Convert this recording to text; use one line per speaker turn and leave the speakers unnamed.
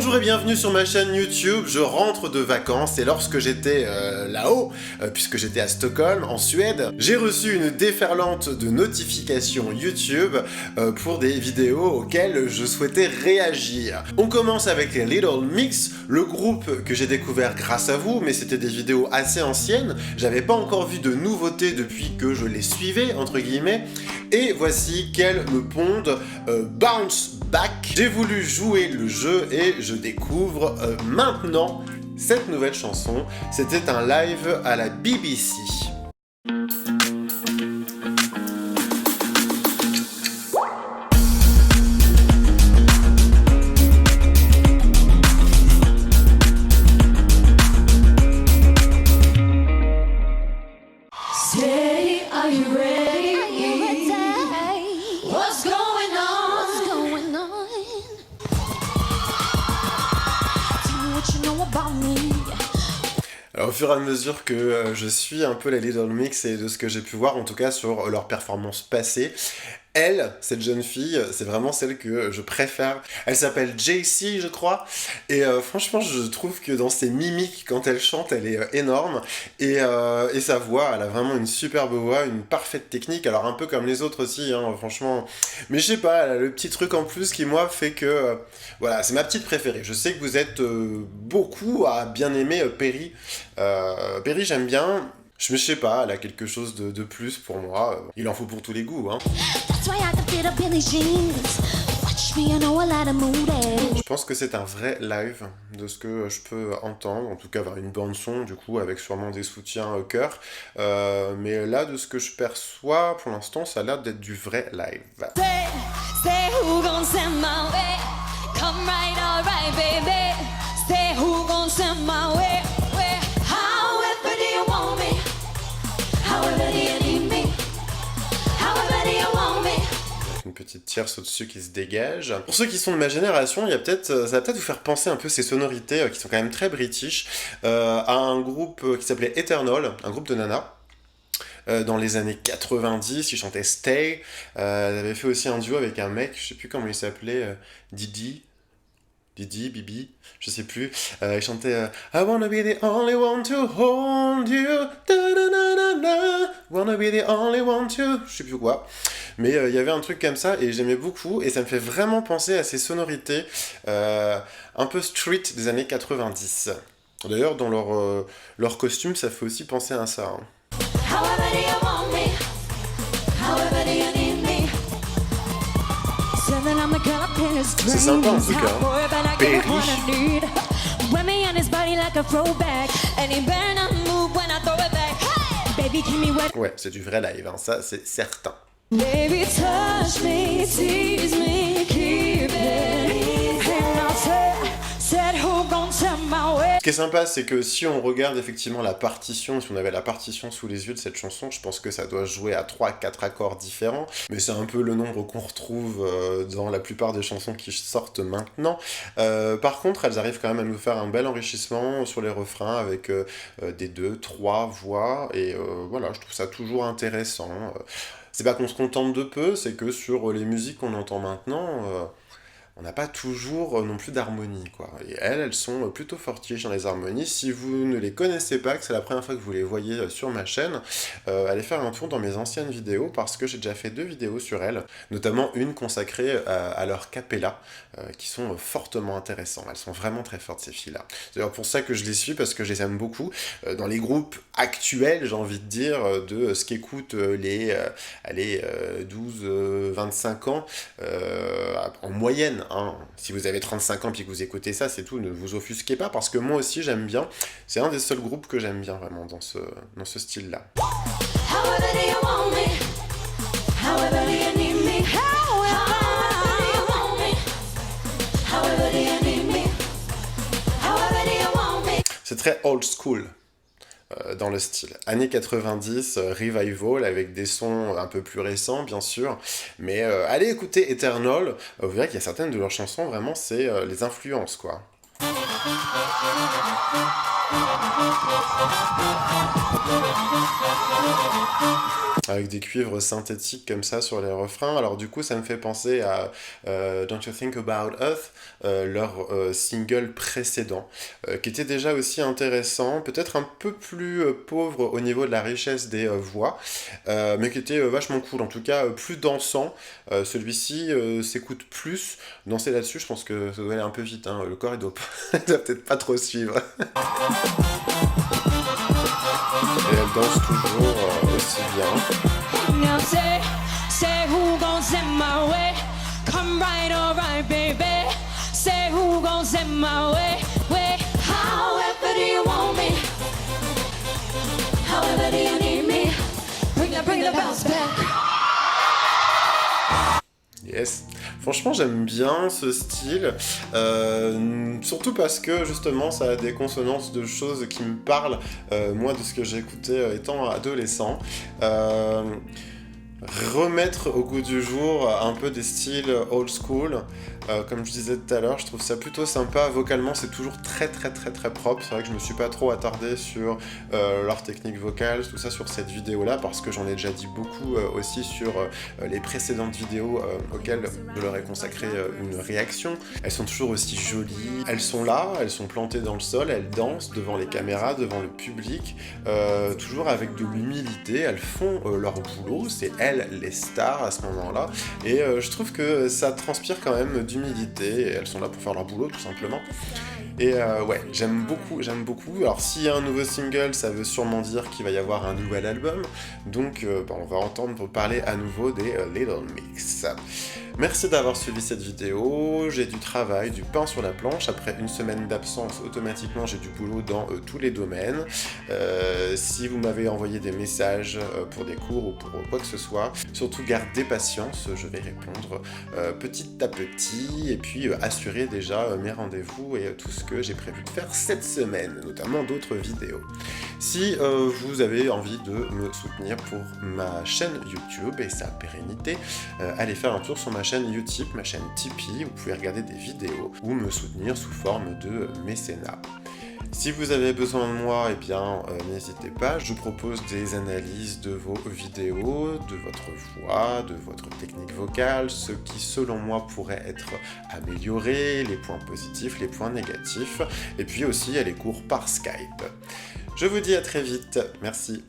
Bonjour et bienvenue sur ma chaîne YouTube. Je rentre de vacances et lorsque j'étais là-haut, puisque j'étais à Stockholm, en Suède, j'ai reçu une déferlante de notifications YouTube pour des vidéos auxquelles je souhaitais réagir. On commence avec les Little Mix, le groupe que j'ai découvert grâce à vous, mais c'était des vidéos assez anciennes. J'avais pas encore vu de nouveautés depuis que je les suivais, entre guillemets. Et voici qu'elles me pondent Bounce Back. J'ai voulu jouer le jeu et je découvre maintenant cette nouvelle chanson. C'était un live à la BBC. Alors, au fur et à mesure que je suis un peu les Little Mix et de ce que j'ai pu voir, en tout cas sur leurs performances passées, elle, cette jeune fille, c'est vraiment celle que je préfère. Elle s'appelle JC, je crois, et franchement, je trouve que dans ses mimiques, quand elle chante, elle est énorme, et sa voix, elle a vraiment une superbe voix, une parfaite technique, alors un peu comme les autres aussi, hein, franchement, mais je sais pas, elle a le petit truc en plus qui, moi, fait que, voilà, c'est ma petite préférée. Je sais que vous êtes beaucoup à bien aimer Perry. Perry, j'aime bien. Je sais pas, elle a quelque chose de plus pour moi. Il en faut pour tous les goûts, hein. Je pense que c'est un vrai live de ce que je peux entendre, en tout cas avoir une bande son du coup avec sûrement des soutiens chœur, mais là de ce que je perçois pour l'instant ça a l'air d'être du vrai live. Une petite tierce au-dessus qui se dégage. Pour ceux qui sont de ma génération, ça va peut-être vous faire penser un peu ces sonorités qui sont quand même très british, à un groupe qui s'appelait Eternal, un groupe de nana. Dans les années 90, il chantait Stay. Elle avait fait aussi un duo avec un mec, je sais plus comment il s'appelait, Bibi, je sais plus. Il chantait I wanna be the only one to hold you, wanna be the only one to... Je sais plus quoi. Mais il y avait un truc comme ça et j'aimais beaucoup et ça me fait vraiment penser à ces sonorités un peu street des années 90. D'ailleurs, dans leur costume, ça fait aussi penser à ça. Hein. C'est sympa en tout cas. Perry. Ouais, c'est du vrai live, hein, ça c'est certain. Baby, touch me, tease me, keep it. Ce qui est sympa, c'est que si on regarde effectivement la partition, si on avait la partition sous les yeux de cette chanson, je pense que ça doit jouer à 3-4 accords différents, mais c'est un peu le nombre qu'on retrouve dans la plupart des chansons qui sortent maintenant. Par contre, elles arrivent quand même à nous faire un bel enrichissement sur les refrains avec des 2-3 voix, et voilà, je trouve ça toujours intéressant. C'est pas qu'on se contente de peu, c'est que sur les musiques qu'on entend maintenant, on n'a pas toujours non plus d'harmonie, quoi. Et elles sont plutôt fortiches dans les harmonies. Si vous ne les connaissez pas, que c'est la première fois que vous les voyez sur ma chaîne, allez faire un tour dans mes anciennes vidéos, parce que j'ai déjà fait 2 vidéos sur elles, notamment une consacrée à leur cappella, qui sont fortement intéressantes. Elles sont vraiment très fortes, ces filles-là. C'est d'ailleurs pour ça que je les suis, parce que je les aime beaucoup. Dans les groupes actuels, j'ai envie de dire, de ce qu'écoutent les 12-25 ans, en moyenne, hein. Si vous avez 35 ans et que vous écoutez ça, c'est tout, ne vous offusquez pas, parce que moi aussi j'aime bien. C'est un des seuls groupes que j'aime bien vraiment dans ce style-là. C'est très old school dans le style. Années 90, revival, avec des sons un peu plus récents, bien sûr. Mais allez écouter Eternal, vous verrez qu'il y a certaines de leurs chansons, vraiment, c'est les influences, quoi. avec des cuivres synthétiques comme ça sur les refrains. Alors du coup, ça me fait penser à Don't You Think About Us, leur single précédent, qui était déjà aussi intéressant, peut-être un peu plus pauvre au niveau de la richesse des voix, mais qui était vachement cool, en tout cas plus dansant. Celui-ci s'écoute plus. Danser là-dessus, je pense que ça doit aller un peu vite, hein. Le corps il doit peut-être pas trop suivre. Et elle danse toujours aussi bien.
Now say who gon' send my way? Come right, alright, baby. Say who gon' send my way. However do you want me? However do you need me? Bring the bounce back.
Yes. Franchement, j'aime bien ce style, surtout parce que justement ça a des consonances de choses qui me parlent, moi de ce que j'ai écouté étant adolescent. Remettre au goût du jour un peu des styles old school, comme je disais tout à l'heure, je trouve ça plutôt sympa. Vocalement, c'est toujours très propre. C'est vrai que je me suis pas trop attardé sur leur technique vocale, tout ça sur cette vidéo-là, parce que j'en ai déjà dit beaucoup aussi sur les précédentes vidéos auxquelles je leur ai consacré une réaction. Elles sont toujours aussi jolies, elles sont là, elles sont plantées dans le sol, elles dansent devant les caméras, devant le public, toujours avec de l'humilité, elles font leur boulot, c'est elles les stars à ce moment-là, et je trouve que ça transpire quand même d'humilité, et elles sont là pour faire leur boulot tout simplement. Et ouais, j'aime beaucoup. Alors s'il y a un nouveau single, ça veut sûrement dire qu'il va y avoir un nouvel album, donc on va entendre parler à nouveau des Little Mix. Merci d'avoir suivi cette vidéo, j'ai du travail, du pain sur la planche. Après une semaine d'absence, automatiquement j'ai du boulot dans tous les domaines. Si vous m'avez envoyé des messages pour des cours ou pour quoi que ce soit, surtout gardez patience, je vais répondre petit à petit, et puis assurez déjà mes rendez-vous et tout ce que j'ai prévu de faire cette semaine, notamment d'autres vidéos. Si vous avez envie de me soutenir pour ma chaîne YouTube et sa pérennité, allez faire un tour sur ma chaîne Utip, ma chaîne Tipeee, vous pouvez regarder des vidéos ou me soutenir sous forme de mécénat. Si vous avez besoin de moi, eh bien, n'hésitez pas, je vous propose des analyses de vos vidéos, de votre voix, de votre technique vocale, ce qui, selon moi, pourrait être amélioré, les points positifs, les points négatifs, et puis aussi, il y a les cours par Skype. Je vous dis à très vite, merci.